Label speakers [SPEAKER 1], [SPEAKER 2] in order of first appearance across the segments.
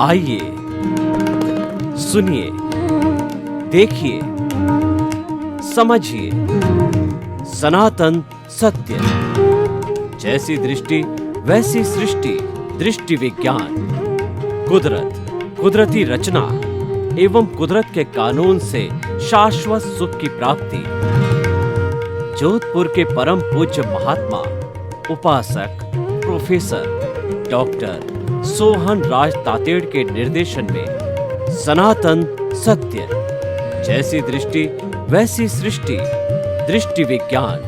[SPEAKER 1] आइए सुनिए, देखिए, समझिए सनातन सत्य। जैसी दृष्टि वैसी सृष्टि, दृष्टि विज्ञान। कुदरत, कुदरती रचना एवं कुदरत के कानून से शाश्वत सुख की प्राप्ति। जोधपुर के परम पूज्य महात्मा उपासक प्रोफेसर डॉक्टर सोहन राज तातेड़ के निर्देशन में सनातन सत्य। जैसी दृष्टि वैसी सृष्टि, दृष्टि विज्ञान।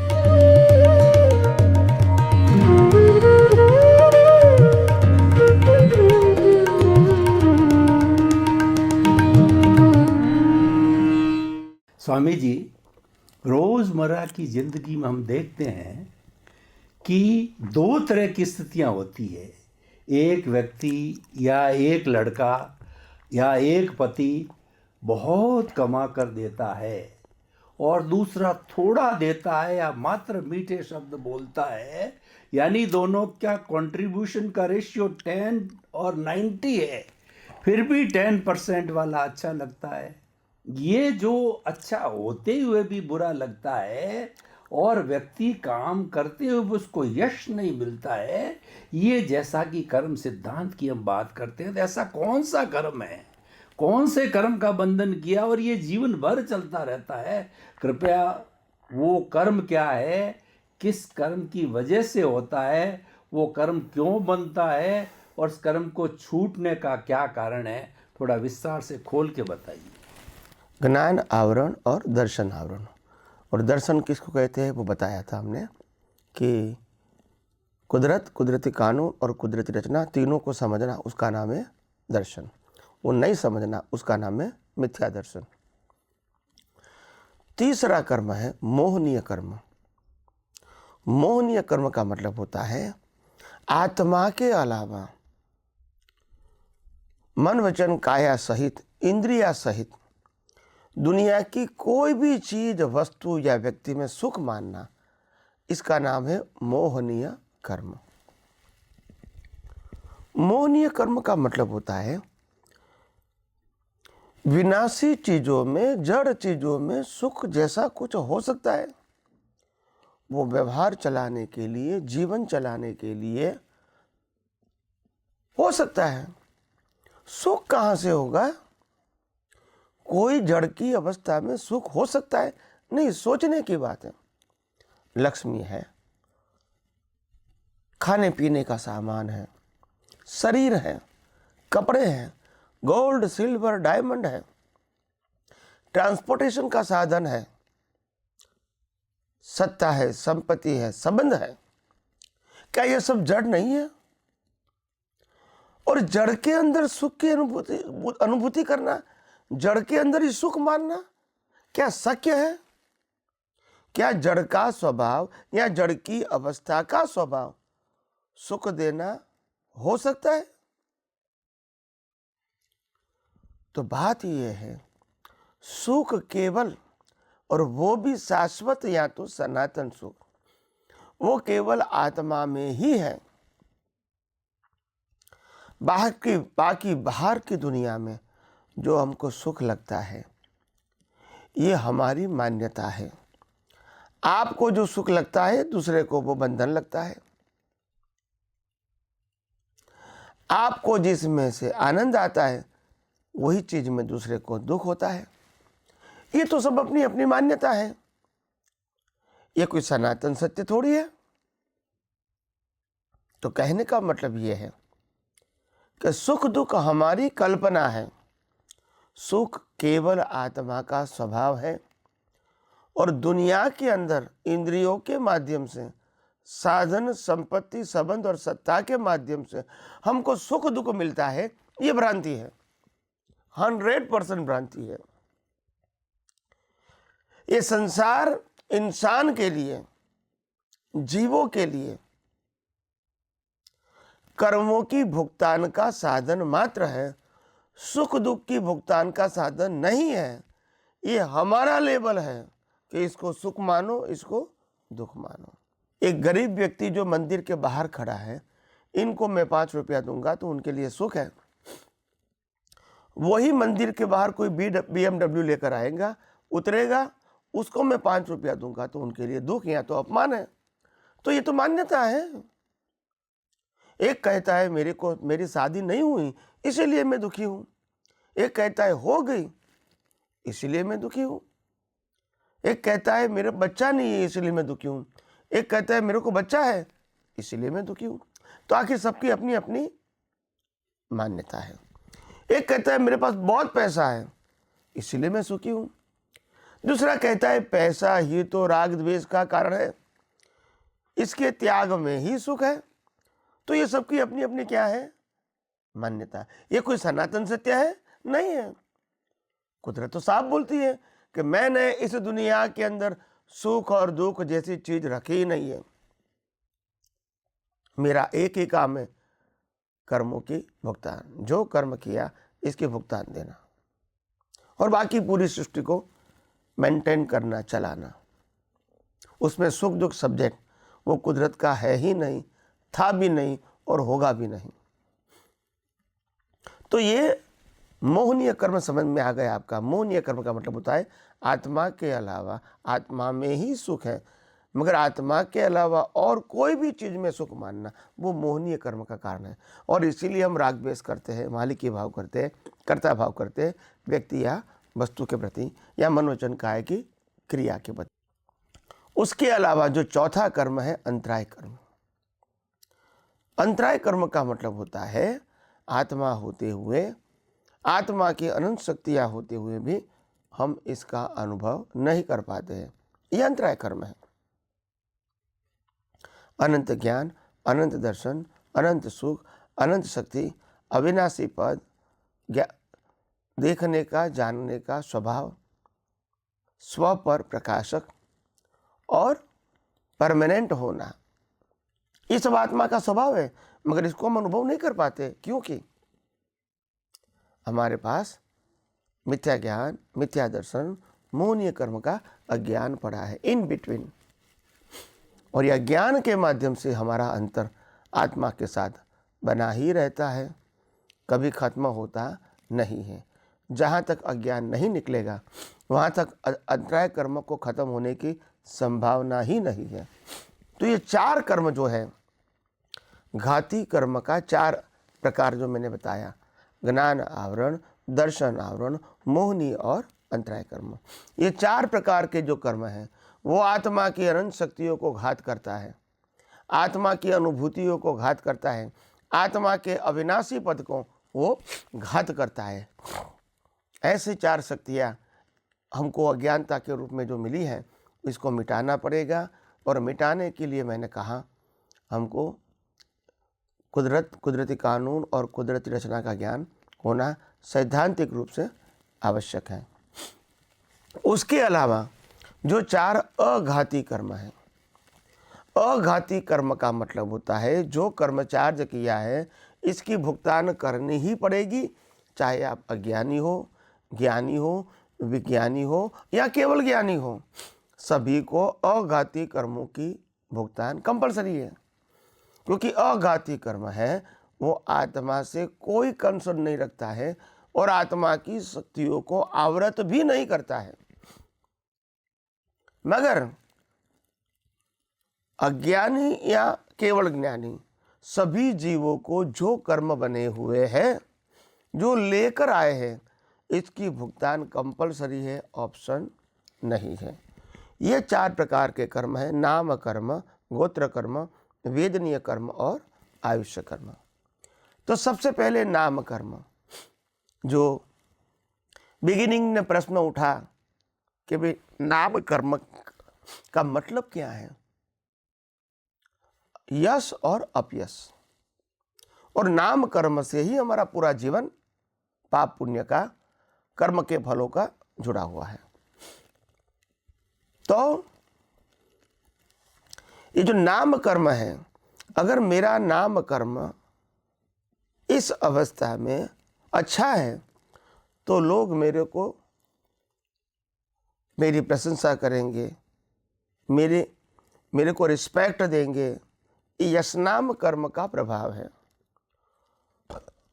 [SPEAKER 2] स्वामी जी, रोज़मर्रा की ज़िंदगी में हम देखते हैं कि दो तरह की स्थितियां होती है। एक व्यक्ति या एक लड़का या एक पति बहुत कमा कर देता है और दूसरा थोड़ा देता है या मात्र मीठे शब्द बोलता है, यानी दोनों का कंट्रीब्यूशन का रेशियो 10 और 90 है, फिर भी 10% वाला अच्छा लगता है। ये जो अच्छा होते हुए भी बुरा लगता है और व्यक्ति काम करते हुए भी उसको यश नहीं मिलता है, ये जैसा कि कर्म सिद्धांत की हम बात करते हैं, तो ऐसा कौन सा कर्म है, कौन से कर्म का बंधन किया और ये जीवन भर चलता रहता है? कृपया वो कर्म क्या है, किस कर्म की वजह से होता है, वो कर्म क्यों बनता है और उस कर्म को छूटने का क्या कारण है, थोड़ा विस्तार से खोल के बताइए।
[SPEAKER 3] ज्ञान आवरण और दर्शन आवरण। और दर्शन किसको कहते हैं वो बताया था हमने कि कुदरत, कुदरती कानून और कुदरती रचना तीनों को समझना उसका नाम है दर्शन। वो नहीं समझना उसका नाम है मिथ्या दर्शन। तीसरा कर्म है मोहनीय कर्म। मोहनीय कर्म का मतलब होता है आत्मा के अलावा मन वचन काया सहित, इंद्रिया सहित दुनिया की कोई भी चीज, वस्तु या व्यक्ति में सुख मानना, इसका नाम है मोहनीय कर्म। मोहनीय कर्म का मतलब होता है विनाशी चीजों में, जड़ चीजों में सुख जैसा कुछ हो सकता है, वो व्यवहार चलाने के लिए, जीवन चलाने के लिए हो सकता है। सुख कहां से होगा? कोई जड़ की अवस्था में सुख हो सकता है? नहीं, सोचने की बात है। लक्ष्मी है, खाने पीने का सामान है, शरीर है, कपड़े हैं, गोल्ड सिल्वर डायमंड है, ट्रांसपोर्टेशन का साधन है, सत्ता है, संपत्ति है, संबंध है। क्या यह सब जड़ नहीं है? और जड़ के अंदर सुख की अनुभूति करना, जड़ के अंदर ही सुख मानना क्या शक्य है? क्या जड़ का स्वभाव या जड़ की अवस्था का स्वभाव सुख देना हो सकता है? तो बात यह है, सुख केवल, और वो भी शाश्वत या तो सनातन सुख, वो केवल आत्मा में ही है। बाकी बाहर की दुनिया में जो हमको सुख लगता है, ये हमारी मान्यता है। आपको जो सुख लगता है, दूसरे को वो बंधन लगता है। आपको जिसमें से आनंद आता है, वही चीज में दूसरे को दुख होता है। ये तो सब अपनी अपनी मान्यता है। ये कोई सनातन सत्य थोड़ी है। तो कहने का मतलब ये है कि सुख दुख हमारी कल्पना है। सुख केवल आत्मा का स्वभाव है और दुनिया के अंदर इंद्रियों के माध्यम से, साधन, संपत्ति, संबंध और सत्ता के माध्यम से हमको सुख दुख मिलता है, ये भ्रांति है, 100% भ्रांति है। ये संसार इंसान के लिए, जीवों के लिए कर्मों की भुगतान का साधन मात्र है, सुख दुख की भुगतान का साधन नहीं है। ये हमारा लेबल है कि इसको सुख मानो, इसको दुख मानो। एक गरीब व्यक्ति जो मंदिर के बाहर खड़ा है, इनको मैं 5 रुपया दूंगा तो उनके लिए सुख है। वही मंदिर के बाहर कोई BMW लेकर आएगा, उतरेगा, उसको मैं 5 रुपया दूंगा, तो उनके लिए दुख या तो अपमान है। तो ये तो मान्यता है। एक कहता है मेरी शादी नहीं हुई इसीलिए मैं दुखी हूं, एक कहता है हो गई इसीलिए मैं दुखी हूं, एक कहता है मेरा बच्चा नहीं है इसलिए मैं दुखी हूं, एक कहता है मेरे को बच्चा है इसलिए मैं दुखी हूं। तो आखिर सबकी अपनी अपनी मान्यता है। एक कहता है मेरे पास बहुत पैसा है इसलिए मैं सुखी हूं, दूसरा कहता है पैसा ही तो राग द्वेष का कारण है, इसके त्याग में ही सुख है। तो ये सबकी अपनी अपनी क्या है? मान्यता। ये कोई सनातन सत्य है? नहीं है। कुदरत तो साफ बोलती है कि मैंने इस दुनिया के अंदर सुख और दुख जैसी चीज रखी ही नहीं है। मेरा एक ही काम है, कर्मों की भुगतान, जो कर्म किया इसके भुगतान देना, और बाकी पूरी सृष्टि को मेंटेन करना, चलाना। उसमें सुख दुख सब्जेक्ट वो कुदरत का है ही नहीं, था भी नहीं और होगा भी नहीं। तो ये मोहनीय कर्म समझ में आ गया आपका। मोहनीय कर्म का मतलब होता है आत्मा के अलावा, आत्मा में ही सुख है मगर आत्मा के अलावा और कोई भी चीज में सुख मानना, वो मोहनीय कर्म का कारण है। और इसीलिए हम राग द्वेष करते हैं, मालिकी भाव करते हैं, कर्ता भाव करते हैं, व्यक्ति या वस्तु के प्रति या मनोवचन काय की क्रिया के प्रति। उसके अलावा जो चौथा कर्म है अंतराय कर्म। अंतराय कर्म का मतलब होता है आत्मा होते हुए, आत्मा की अनंत शक्तियां होते हुए भी हम इसका अनुभव नहीं कर पाते हैं। यह अंतराय कर्म है। अनंत ज्ञान, अनंत दर्शन, अनंत सुख, अनंत शक्ति, अविनाशी पद, देखने का, जानने का स्वभाव, स्व पर प्रकाशक और परमानेंट होना, ये सब आत्मा का स्वभाव है। मगर इसको हम अनुभव नहीं कर पाते, क्योंकि हमारे पास मिथ्या ज्ञान, मिथ्या दर्शन, मोहनीय कर्म का अज्ञान पड़ा है इन बिटवीन। और यह ज्ञान के माध्यम से हमारा अंतर आत्मा के साथ बना ही रहता है, कभी खत्म होता नहीं है। जहाँ तक अज्ञान नहीं निकलेगा वहाँ तक अंतराय कर्म को खत्म होने की संभावना ही नहीं है। तो ये चार कर्म जो है, घाती कर्म का चार प्रकार जो मैंने बताया, ज्ञान आवरण, दर्शन आवरण, मोहनी और अंतराय कर्म, ये चार प्रकार के जो कर्म हैं वो आत्मा की अनंत शक्तियों को घात करता है, आत्मा की अनुभूतियों को घात करता है, आत्मा के अविनाशी पद को वो घात करता है। ऐसी चार शक्तियाँ हमको अज्ञानता के रूप में जो मिली है, इसको मिटाना पड़ेगा। और मिटाने के लिए मैंने कहा हमको कुदरती कानून और कुदरती रचना का ज्ञान होना सैद्धांतिक रूप से आवश्यक है। उसके अलावा जो चार अघाती कर्म है, अघाती कर्म का मतलब होता है जो कर्मचार्य किया है इसकी भुगतान करनी ही पड़ेगी, चाहे आप अज्ञानी हो, ज्ञानी हो, विज्ञानी हो या केवल ज्ञानी हो, सभी को अघाती कर्मों की भुगतान कंपलसरी है। क्योंकि अघाती कर्म है वो आत्मा से कोई कंसर्न नहीं रखता है और आत्मा की शक्तियों को आवृत भी नहीं करता है। मगर अज्ञानी या केवल ज्ञानी सभी जीवों को जो कर्म बने हुए हैं, जो लेकर आए हैं, इसकी भुगतान कंपलसरी है, ऑप्शन नहीं है। ये चार प्रकार के कर्म है, नाम कर्म, गोत्र कर्म, वेदनीय कर्म और आयुष्य कर्म। तो सबसे पहले नाम कर्म, जो बिगिनिंग में प्रश्न उठा कि भाई नाम कर्म का मतलब क्या है, यश और अपयश, और नाम कर्म से ही हमारा पूरा जीवन पाप पुण्य का, कर्म के फलों का जुड़ा हुआ है। तो ये जो नाम कर्म है, अगर मेरा नाम कर्म इस अवस्था में अच्छा है तो लोग मेरी प्रशंसा करेंगे, मेरे को रिस्पेक्ट देंगे। ये यश नाम कर्म का प्रभाव है।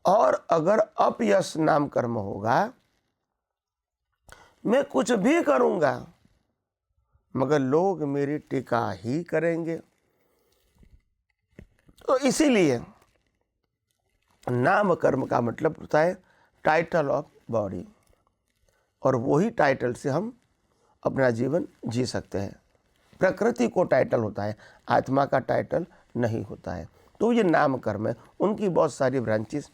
[SPEAKER 3] और अगर अपयश नाम कर्म होगा, मैं कुछ भी करूंगा मगर लोग मेरी टीका ही करेंगे। तो इसीलिए नाम कर्म का मतलब होता है टाइटल ऑफ बॉडी, और वही टाइटल से हम अपना जीवन जी सकते हैं। प्रकृति को टाइटल होता है, आत्मा का टाइटल नहीं होता है। तो ये नाम कर्म है, उनकी बहुत सारी ब्रांचेस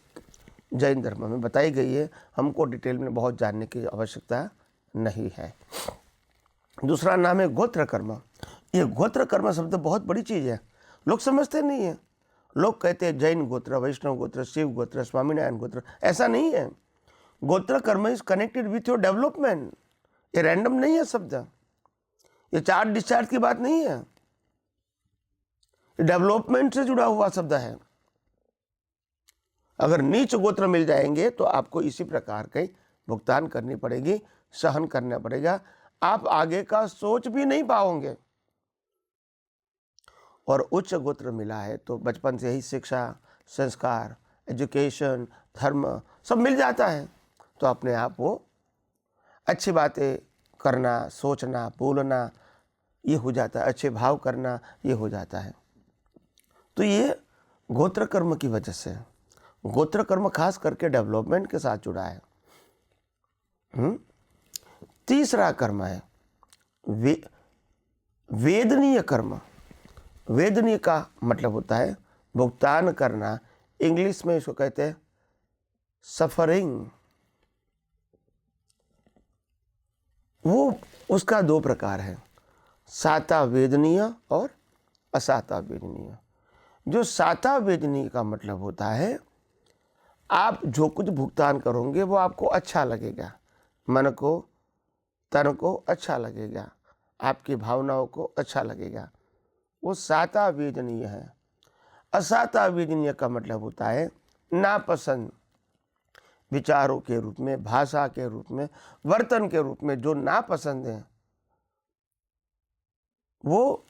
[SPEAKER 3] जैन धर्म में बताई गई है, हमको डिटेल में बहुत जानने की आवश्यकता नहीं है। दूसरा नाम है गोत्र कर्म। ये गोत्र कर्म शब्द बहुत बड़ी चीज़ है, लोग समझते नहीं है। लोग कहते हैं जैन गोत्र, वैष्णव गोत्र, शिव गोत्र, स्वामीनारायण गोत्र, ऐसा नहीं है। गोत्र कर्म is connected with your development. ये रैंडम नहीं है शब्द, ये चार्ज डिस्चार्ज की बात नहीं है, डेवलपमेंट से जुड़ा हुआ शब्द है। अगर नीच गोत्र मिल जाएंगे तो आपको इसी प्रकार के भुगतान करनी पड़ेगी, सहन करना पड़ेगा, आप आगे का सोच भी नहीं पाओगे। और उच्च गोत्र मिला है तो बचपन से ही शिक्षा, संस्कार, एजुकेशन, धर्म सब मिल जाता है, तो अपने आप वो अच्छी बातें करना, सोचना, बोलना ये हो जाता है, अच्छे भाव करना ये हो जाता है। तो ये गोत्र कर्म की वजह से, गोत्र कर्म खास करके डेवलपमेंट के साथ जुड़ा है। तीसरा कर्म है वेदनीय कर्म। वेदनीय का मतलब होता है भुगतान करना, इंग्लिश में इसको कहते हैं सफरिंग। वो उसका दो प्रकार है, साता वेदनीय और असाता वेदनीय। जो साता वेदनीय का मतलब होता है आप जो कुछ भुगतान करोगे वो आपको अच्छा लगेगा, मन को, तन को अच्छा लगेगा, आपकी भावनाओं को अच्छा लगेगा, वो साता वेदनीय है। असाता वेदनीय का मतलब होता है नापसंद, विचारों के रूप में, भाषा के रूप में, वर्तन के रूप में जो नापसंद है वो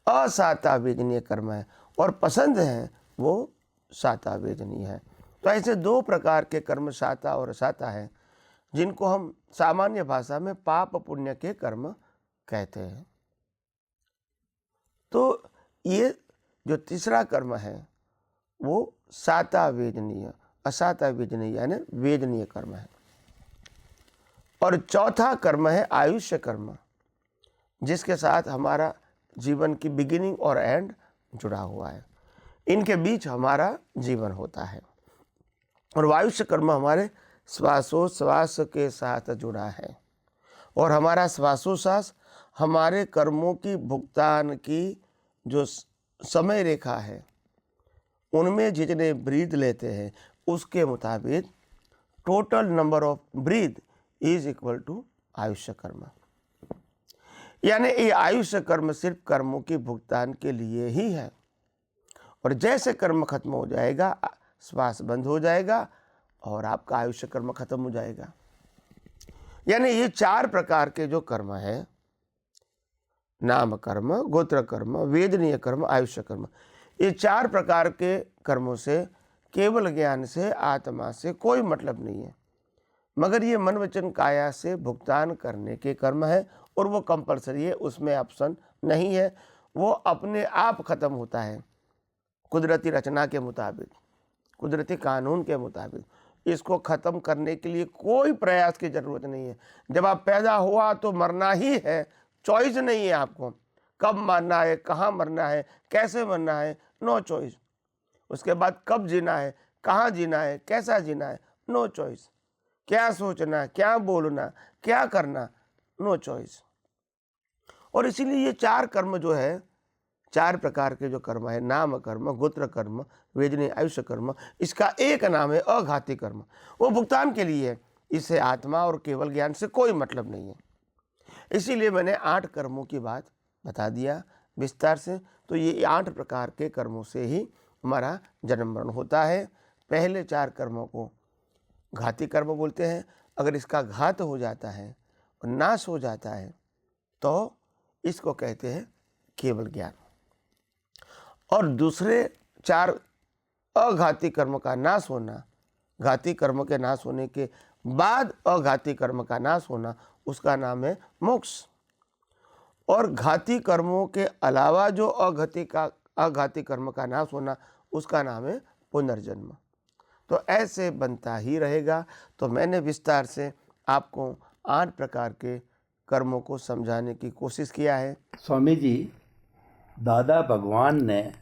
[SPEAKER 3] असाता वेदनीय कर्म है, और पसंद है वो साता वेदनीय है। तो ऐसे दो प्रकार के कर्म साता और असाता है, जिनको हम सामान्य भाषा में पाप पुण्य के कर्म कहते हैं। तो ये जो तीसरा कर्म है वो साता वेदनीय, असाता वेदनीय यानी वेदनीय कर्म है। और चौथा कर्म है आयुष्य कर्म, जिसके साथ हमारा जीवन की बिगिनिंग और एंड जुड़ा हुआ है, इनके बीच हमारा जीवन होता है। और वायुष्य कर्म हमारे श्वासोश्वास के साथ जुड़ा है, और हमारा श्वासोश्वास हमारे कर्मों की भुगतान की जो समय रेखा है उनमें जितने ब्रीथ लेते हैं उसके मुताबिक total number of breath is equal to आयुष्य कर्म। यानी ये आयुष्य कर्म सिर्फ कर्मों के भुगतान के लिए ही है, और जैसे कर्म खत्म हो जाएगा, श्वास बंद हो जाएगा और आपका आयुष्य कर्म खत्म हो जाएगा। यानी ये चार प्रकार के जो कर्म है, नाम कर्म, गोत्र कर्म, वेदनीय कर्म, आयुष्य कर्म, ये चार प्रकार के कर्मों से केवल ज्ञान से, आत्मा से कोई मतलब नहीं है, मगर ये मन वचन काया से भुगतान करने के कर्म है, और वो कंपलसरी है, उसमें ऑप्शन नहीं है, वो अपने आप खत्म होता है कुदरती रचना के मुताबिक, कुदरती कानून के मुताबिक। इसको ख़त्म करने के लिए कोई प्रयास की ज़रूरत नहीं है। जब आप पैदा हुआ तो मरना ही है, चॉइस नहीं है आपको, कब मरना है, कहाँ मरना है, कैसे मरना है, नो चॉइस। उसके बाद कब जीना है, कहाँ जीना है, कैसा जीना है, नो चॉइस। क्या सोचना, क्या बोलना, क्या करना, नो चॉइस। और इसीलिए ये चार कर्म जो है, चार प्रकार के जो कर्म है, नाम कर्म, गोत्र कर्म, वेदनीय, आयुष्य कर्म, इसका एक नाम है अघाती कर्म। वो भुगतान के लिए है, इससे आत्मा और केवल ज्ञान से कोई मतलब नहीं है। इसीलिए मैंने 8 कर्मों की बात बता दिया विस्तार से। तो ये 8 प्रकार के कर्मों से ही हमारा जन्म मरण होता है। पहले 4 कर्मों को घाती कर्म बोलते हैं। अगर इसका घात हो जाता है और नाश हो जाता है तो इसको कहते हैं केवल ज्ञान। और दूसरे 4 अघाती कर्म का नाश होना घाती कर्म के नाश होने के बाद अघाती कर्म का नाश होना, उसका नाम है मोक्ष। और घाती कर्मों के अलावा जो अघाती कर्म का नाश होना, उसका नाम है पुनर्जन्म। तो ऐसे बनता ही रहेगा। तो मैंने विस्तार से आपको 8 प्रकार के कर्मों को समझाने की कोशिश किया है।
[SPEAKER 2] स्वामी जी, दादा भगवान ने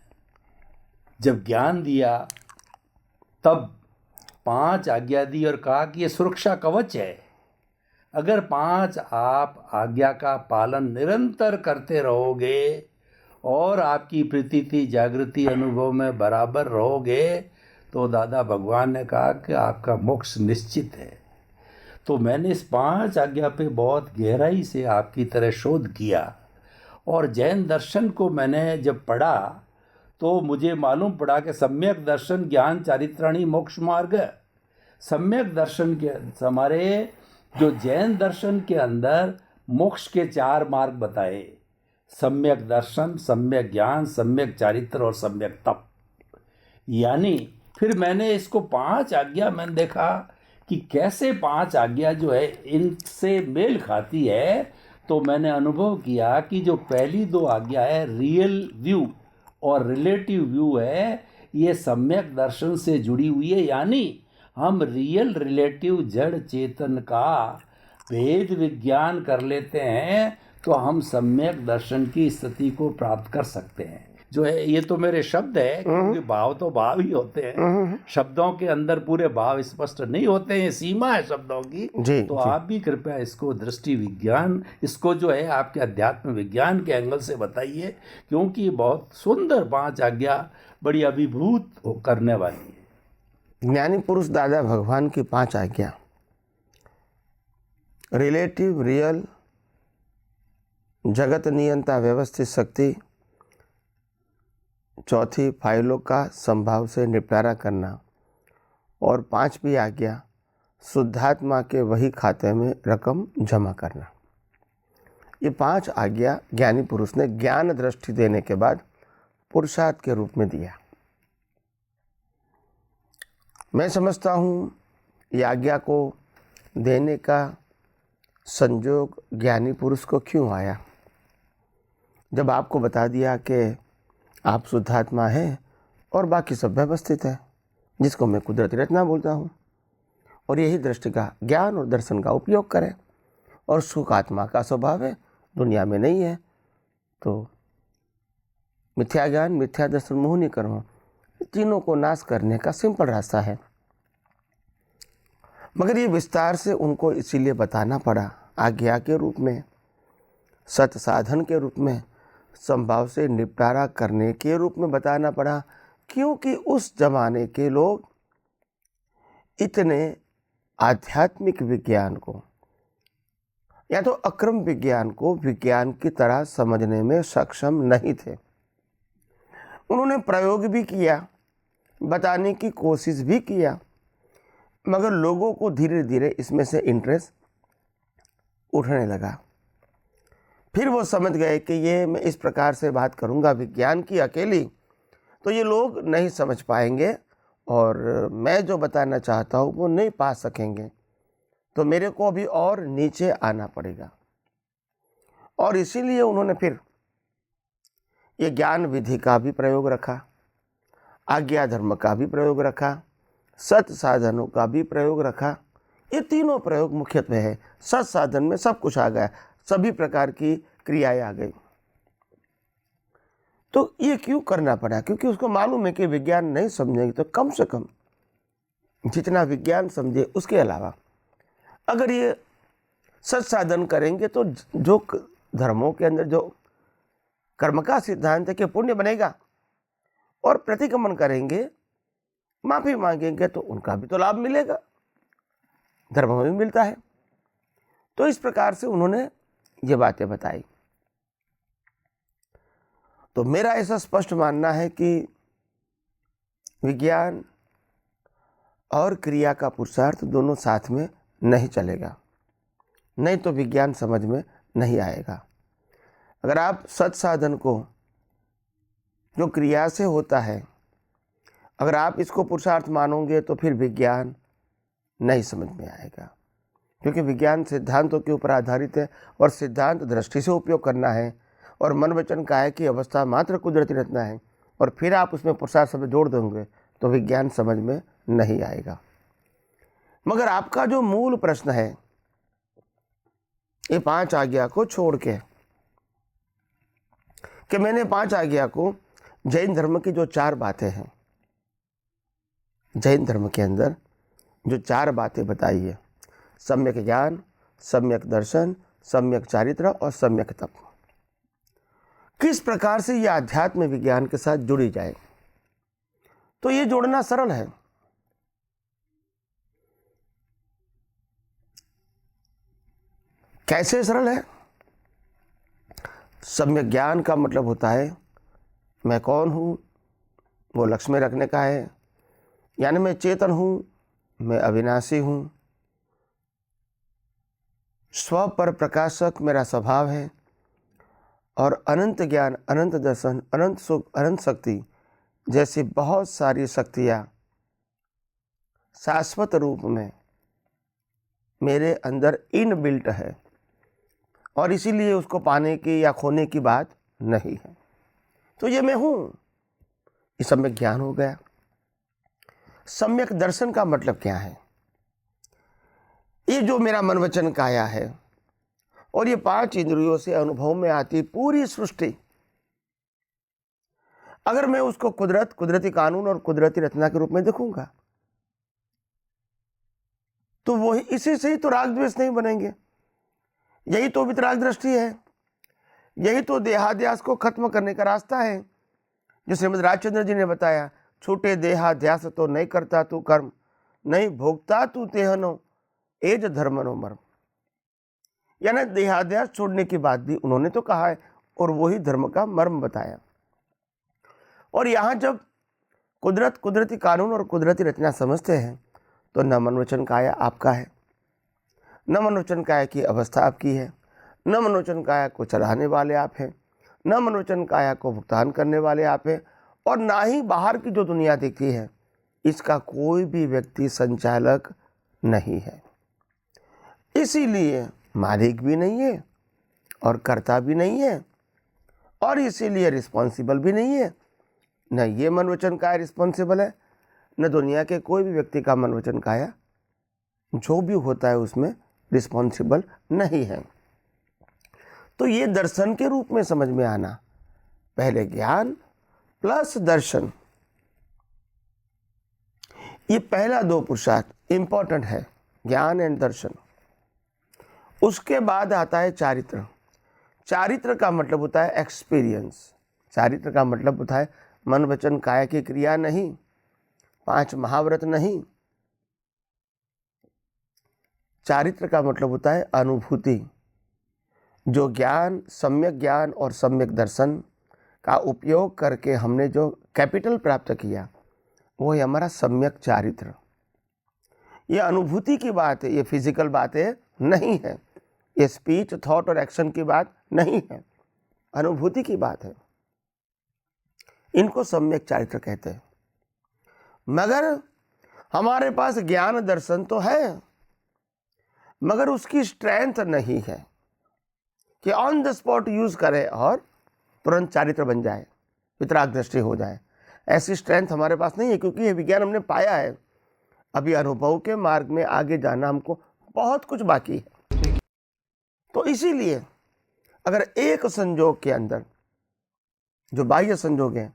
[SPEAKER 2] जब ज्ञान दिया तब 5 आज्ञा दी और कहा कि ये सुरक्षा कवच है। अगर 5 आप आज्ञा का पालन निरंतर करते रहोगे और आपकी प्रतीति जागृति अनुभव में बराबर रहोगे तो दादा भगवान ने कहा कि आपका मोक्ष निश्चित है। तो मैंने इस 5 आज्ञा पे बहुत गहराई से आपकी तरह शोध किया और जैन दर्शन को मैंने जब पढ़ा तो मुझे मालूम पड़ा कि सम्यक दर्शन ज्ञान चारित्राणी मोक्ष मार्ग। सम्यक दर्शन के हमारे जो जैन दर्शन के अंदर मोक्ष के 4 मार्ग बताए, सम्यक दर्शन, सम्यक ज्ञान, सम्यक चारित्र और सम्यक तप। यानी फिर मैंने इसको 5 आज्ञा मैंने देखा कि कैसे 5 आज्ञा जो है इनसे मेल खाती है। तो मैंने अनुभव किया कि जो पहली 2 आज्ञा है रियल व्यू और रिलेटिव व्यू है, ये सम्यक दर्शन से जुड़ी हुई है। यानी हम रियल रिलेटिव जड़ चेतन का भेद विज्ञान कर लेते हैं तो हम सम्यक दर्शन की स्थिति को प्राप्त कर सकते हैं। जो है ये तो मेरे शब्द है, क्योंकि भाव तो भाव ही होते हैं, शब्दों के अंदर पूरे भाव स्पष्ट नहीं होते हैं, सीमा है शब्दों की। तो आप भी कृपया इसको दृष्टि विज्ञान, इसको जो है आपके अध्यात्म विज्ञान के एंगल से बताइए, क्योंकि बहुत सुंदर 5 आज्ञा बड़ी अभिभूत करने वाली है।
[SPEAKER 3] ज्ञानी पुरुष दादा भगवान की 5 आज्ञा, रिलेटिव, रियल, जगत नियंता व्यवस्थित शक्ति, चौथी फाइलों का संभाव से निपटारा करना और 5वीं आज्ञा शुद्धात्मा के वही खाते में रकम जमा करना। ये 5 आज्ञा ज्ञानी पुरुष ने ज्ञान दृष्टि देने के बाद पुरुषार्थ के रूप में दिया। मैं समझता हूँ ये आज्ञा को देने का संयोग ज्ञानी पुरुष को क्यों आया। जब आपको बता दिया कि आप शुद्धात्मा हैं और बाकी सब व्यवस्थित है, जिसको मैं कुदरती रचना बोलता हूँ, और यही दृष्टि का ज्ञान और दर्शन का उपयोग करें, और सुख आत्मा का स्वभाव है, दुनिया में नहीं है, तो मिथ्या ज्ञान, मिथ्या दर्शन, मोहिनी कर्म, तीनों को नाश करने का सिंपल रास्ता है। मगर ये विस्तार से उनको इसीलिए बताना पड़ा, आज्ञा के रूप में, सत साधन के रूप में, संभाव से निपटारा करने के रूप में बताना पड़ा, क्योंकि उस जमाने के लोग इतने आध्यात्मिक विज्ञान को या तो अक्रम विज्ञान को विज्ञान की तरह समझने में सक्षम नहीं थे। उन्होंने प्रयोग भी किया, बताने की कोशिश भी किया, मगर लोगों को धीरे धीरे इसमें से इंटरेस्ट उठने लगा। फिर वो समझ गए कि ये मैं इस प्रकार से बात करूँगा विज्ञान की अकेली, तो ये लोग नहीं समझ पाएंगे और मैं जो बताना चाहता हूँ वो नहीं पा सकेंगे, तो मेरे को अभी और नीचे आना पड़ेगा। और इसीलिए उन्होंने फिर ये ज्ञान विधि का भी प्रयोग रखा, आज्ञा धर्म का भी प्रयोग रखा, सत साधनों का भी प्रयोग रखा। ये तीनों प्रयोग मुख्यत्वे है। सत साधन में सब कुछ आ गया, सभी प्रकार की क्रियाएं आ गई। तो ये क्यों करना पड़ा? क्योंकि उसको मालूम है कि विज्ञान नहीं समझेंगे तो कम से कम जितना विज्ञान समझे उसके अलावा अगर ये सत साधन करेंगे तो जो धर्मों के अंदर जो कर्म का सिद्धांत है कि पुण्य बनेगा, और प्रतिक्रमण करेंगे, माफी मांगेंगे तो उनका भी तो लाभ मिलेगा, धर्म में भी मिलता है। तो इस प्रकार से उन्होंने ये बातें बताई। तो मेरा ऐसा स्पष्ट मानना है कि विज्ञान और क्रिया का पुरुषार्थ दोनों साथ में नहीं चलेगा, नहीं तो विज्ञान समझ में नहीं आएगा। अगर आप सत साधन को जो क्रिया से होता है, अगर आप इसको पुरुषार्थ मानोगे तो फिर विज्ञान नहीं समझ में आएगा, क्योंकि विज्ञान सिद्धांतों के ऊपर आधारित है और सिद्धांत दृष्टि से उपयोग करना है, और मन वचन काया की अवस्था मात्र कुदरती रचना है, और फिर आप उसमें पुरुषार्थ शब्द जोड़ दोगे तो विज्ञान समझ में नहीं आएगा। मगर आपका जो मूल प्रश्न है, ये 5 आज्ञा को छोड़ के, कि मैंने 5 आज्ञा को जैन धर्म की जो 4 बातें हैं, जैन धर्म के अंदर जो 4 बातें बताई है, सम्यक ज्ञान, सम्यक दर्शन, सम्यक चारित्र और सम्यक तप, किस प्रकार से यह आध्यात्म विज्ञान के साथ जुड़ी जाए। तो ये जोड़ना सरल है। कैसे सरल है? सम्यक ज्ञान का मतलब होता है मैं कौन हूँ, वो लक्ष्य में रखने का है, यानी मैं चेतन हूँ, मैं अविनाशी हूँ, स्व पर प्रकाशक मेरा स्वभाव है, और अनंत ज्ञान, अनंत दर्शन, अनंत सुख, अनंत शक्ति जैसी बहुत सारी शक्तियाँ शाश्वत रूप में मेरे अंदर इनबिल्ट है, और इसीलिए उसको पाने की या खोने की बात नहीं है। तो ये मैं हूँ, ये सम्यक ज्ञान हो गया। सम्यक दर्शन का मतलब क्या है? ये जो मेरा मन वचन काया है और ये 5 इंद्रियों से अनुभव में आती पूरी सृष्टि, अगर मैं उसको कुदरत, कुदरती कानून और कुदरती रचना के रूप में देखूंगा, तो वही, इसी से ही तो राग द्वेष नहीं बनेंगे। यही तो वितराग दृष्टि है, यही तो देहाध्यास को खत्म करने का रास्ता है, जो श्रीमद् राजचंद्र जी ने बताया, छूटे देहाध्यास तो नहीं करता तू कर्म, नहीं भोगता तू तेहनो, एज धर्मनो मर्म। यानी देहाध्यास छोड़ने की बात भी उन्होंने तो कहा है, और वही धर्म का मर्म बताया। और यहाँ जब कुदरत, कुदरती कानून और कुदरती रचना समझते हैं, तो न मन वचन काया आपका है, न मन वचन काया की अवस्था आपकी है, न मन वचन काया को चलाने वाले आप हैं, न मन वचन काया को भुगतान करने वाले आप हैं, और ना ही बाहर की जो दुनिया दिखती है, इसका कोई भी व्यक्ति संचालक नहीं है। इसीलिए मालिक भी नहीं है और कर्ता भी नहीं है, और इसीलिए रिस्पॉन्सिबल भी नहीं है। न ये मन वचन काया रिस्पॉन्सिबल है, न दुनिया के कोई भी व्यक्ति का मन वचन काया जो भी होता है उसमें रिस्पॉन्सिबल नहीं है। तो ये दर्शन के रूप में समझ में आना, पहले ज्ञान प्लस दर्शन, ये पहला 2 पुरुषार्थ इंपॉर्टेंट है, ज्ञान एंड दर्शन। उसके बाद आता है चारित्र। चारित्र का मतलब होता है एक्सपीरियंस। चारित्र का मतलब होता है मन वचन काया की क्रिया नहीं, 5 महाव्रत नहीं। चारित्र का मतलब होता है अनुभूति। जो ज्ञान, सम्यक ज्ञान और सम्यक दर्शन का उपयोग करके हमने जो कैपिटल प्राप्त किया, वो है हमारा सम्यक चारित्र। ये अनुभूति की बात है, ये फिजिकल बातें नहीं है, ये स्पीच, थॉट और एक्शन की बात नहीं है, अनुभूति की बात है। इनको सम्यक चारित्र कहते हैं। मगर हमारे पास ज्ञान दर्शन तो है, मगर उसकी स्ट्रेंथ नहीं है कि ऑन द स्पॉट यूज करें और तुरंत चारित्र बन जाए, वितराग दृष्टि हो जाए। ऐसी स्ट्रेंथ हमारे पास नहीं है, क्योंकि ये विज्ञान हमने पाया है। अभी अनुभव के मार्ग में आगे जाना हमको बहुत कुछ बाकी है। तो इसीलिए अगर एक संयोग के अंदर जो बाह्य संयोग है,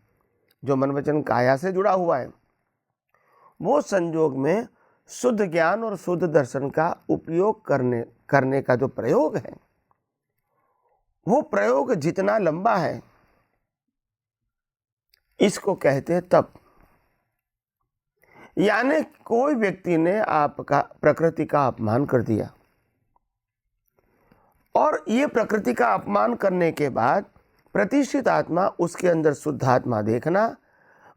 [SPEAKER 3] जो मन वचन काया से जुड़ा हुआ है, वो संयोग में शुद्ध ज्ञान और शुद्ध दर्शन का उपयोग करने का जो प्रयोग है, वो प्रयोग जितना लंबा है, इसको कहते हैं तप। यानी कोई व्यक्ति ने आपका प्रकृति का अपमान कर दिया, और ये प्रकृति का अपमान करने के बाद प्रतिष्ठित आत्मा, उसके अंदर शुद्ध आत्मा देखना,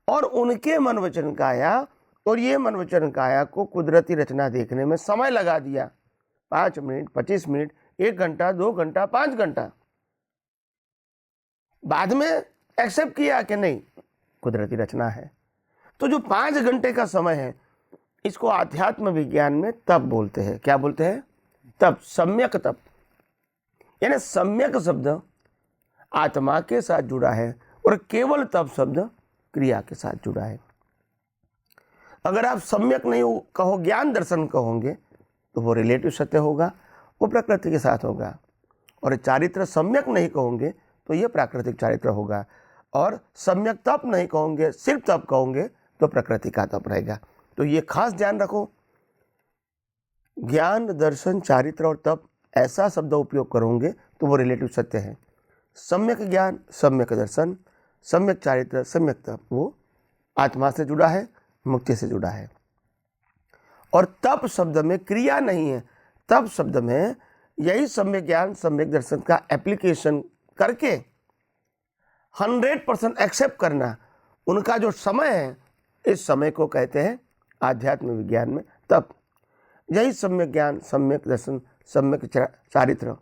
[SPEAKER 3] और उनके मन वचन काया और ये मन वचन काया को कुदरती रचना देखने में समय लगा दिया, 5 मिनट, 25 मिनट, 1 घंटा, 2 घंटा, 5 घंटा। बाद में एक्सेप्ट किया कि नहीं, कुदरती रचना है। तो जो 5 घंटे का समय है, इसको आध्यात्म विज्ञान में तप बोलते हैं। क्या बोलते हैं? तप, सम्यक तप। यानी सम्यक शब्द आत्मा के साथ जुड़ा है और केवल तप शब्द क्रिया के साथ जुड़ा है। अगर आप सम्यक नहीं कहो, ज्ञान दर्शन कहोगे, तो वो रिलेटिव सत्य होगा, वो प्रकृति के साथ होगा। और चारित्र सम्यक नहीं कहोगे तो ये प्राकृतिक चारित्र होगा। और सम्यक तप नहीं कहोगे, सिर्फ तप कहोगे, तो प्रकृति का तप रहेगा। तो ये खास ध्यान रखो, ज्ञान दर्शन चारित्र और तप ऐसा शब्द उपयोग करोगे तो वो रिलेटिव सत्य है। सम्यक ज्ञान, सम्यक दर्शन, सम्यक चारित्र, सम्यक तप, वो आत्मा से जुड़ा है, मुक्ति से जुड़ा है। और तप शब्द में क्रिया नहीं है। तप शब्द में यही सम्यक ज्ञान, सम्यक दर्शन का एप्लीकेशन करके 100% एक्सेप्ट करना, उनका जो समय है, इस समय को कहते हैं आध्यात्म विज्ञान में तप। यही सम्यक ज्ञान, सम्यक दर्शन, सम्यक चारित्र,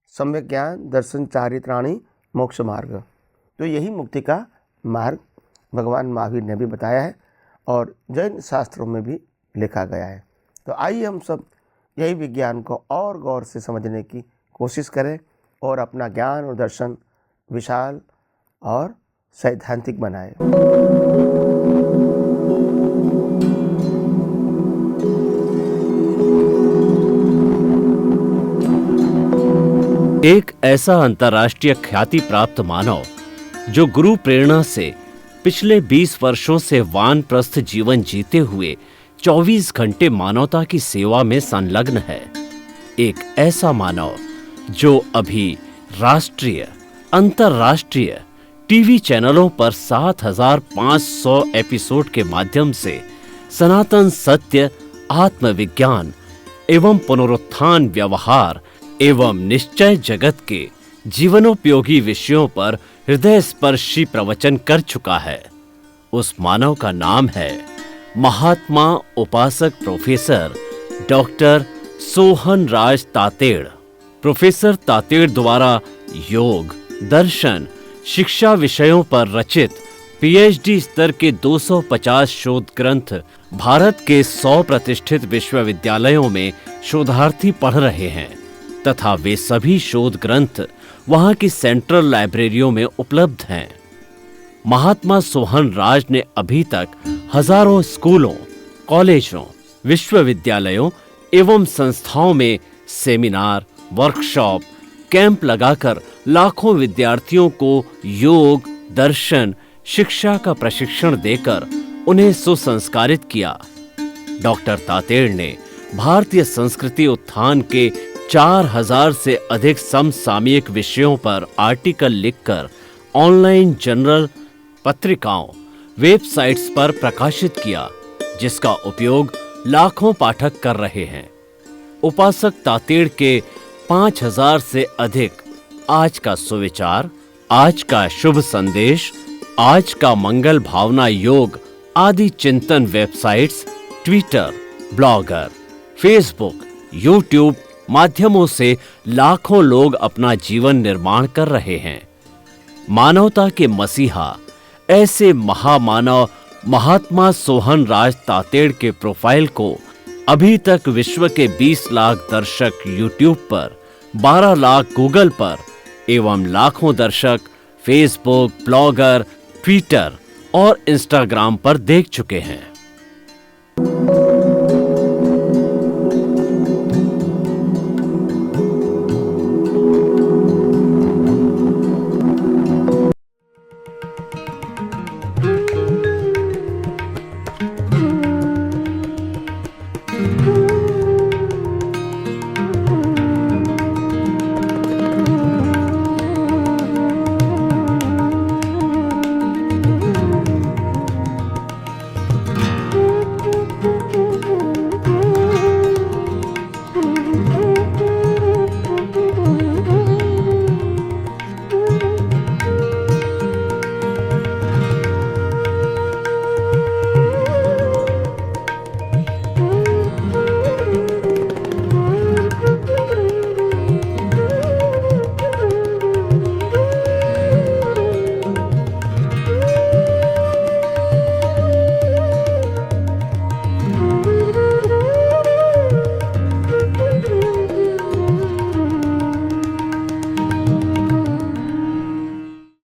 [SPEAKER 3] सम्यक ज्ञान दर्शन चारित्राणी मोक्ष मार्ग, तो यही मुक्ति का मार्ग भगवान महावीर ने भी बताया है और जैन शास्त्रों में भी लिखा गया है। तो आइए हम सब यही विज्ञान को और गौर से समझने की कोशिश करें और अपना ज्ञान और दर्शन विशाल और सैद्धांतिक बनाएं।
[SPEAKER 1] एक ऐसा अंतर्राष्ट्रीय ख्याति प्राप्त मानव जो गुरु प्रेरणा से पिछले 20 वर्षों से वानप्रस्थ जीवन जीते हुए 24 घंटे मानवता की सेवा में संलग्न है। एक ऐसा मानव जो अभी राष्ट्रीय, अंतर्राष्ट्रीय टीवी चैनलों पर 7,500 एपिसोड के माध्यम से सनातन सत्य, आत्मविज्ञान एवं पुनरुत्थान, व्यवहार एवं निश्चय जगत के जीवनोपयोगी विषयों पर हृदय स्पर्शी प्रवचन कर चुका है। उस मानव का नाम है महात्मा उपासक प्रोफेसर डॉक्टर सोहन राज तातेड़। प्रोफेसर तातेड़ द्वारा योग, दर्शन, शिक्षा विषयों पर रचित पीएचडी स्तर के 250 शोध ग्रंथ भारत के 100 प्रतिष्ठित विश्वविद्यालयों में शोधार्थी पढ़ रहे हैं तथा वे सभी शोध ग्रंथ वहां की सेंट्रल लाइब्रेरियों में उपलब्ध हैं। महात्मा सोहन राज ने अभी तक हजारों स्कूलों, कॉलेजों, विश्वविद्यालयों एवं संस्थाओं में सेमिनार, वर्कशॉप, कैंप लगाकर लाखों विद्यार्थियों को योग, दर्शन, शिक्षा का प्रशिक्षण देकर उन्हें सुसंस्कारित किया। डॉक्टर तातेड़ ने भारतीय संस्कृति उत्थान के 4000 से अधिक समसामयिक विषयों पर आर्टिकल लिखकर ऑनलाइन जर्नल, पत्रिकाओं, वेबसाइट्स पर प्रकाशित किया, जिसका उपयोग लाखों पाठक कर रहे हैं। उपासक तातेड़ के 5000 से अधिक आज का सुविचार, आज का शुभ संदेश, आज का मंगल भावना योग आदि चिंतन websites, Twitter, blogger, Facebook, YouTube माध्यमों से लाखों लोग अपना जीवन निर्माण कर रहे हैं। मानवता के मसीहा ऐसे महामानव महात्मा सोहन राज तातेड़ के प्रोफाइल को अभी तक विश्व के 20 लाख दर्शक यूट्यूब पर, 12 लाख गूगल पर एवं लाखों दर्शक फेसबुक, ब्लॉगर, ट्विटर और इंस्टाग्राम पर देख चुके हैं।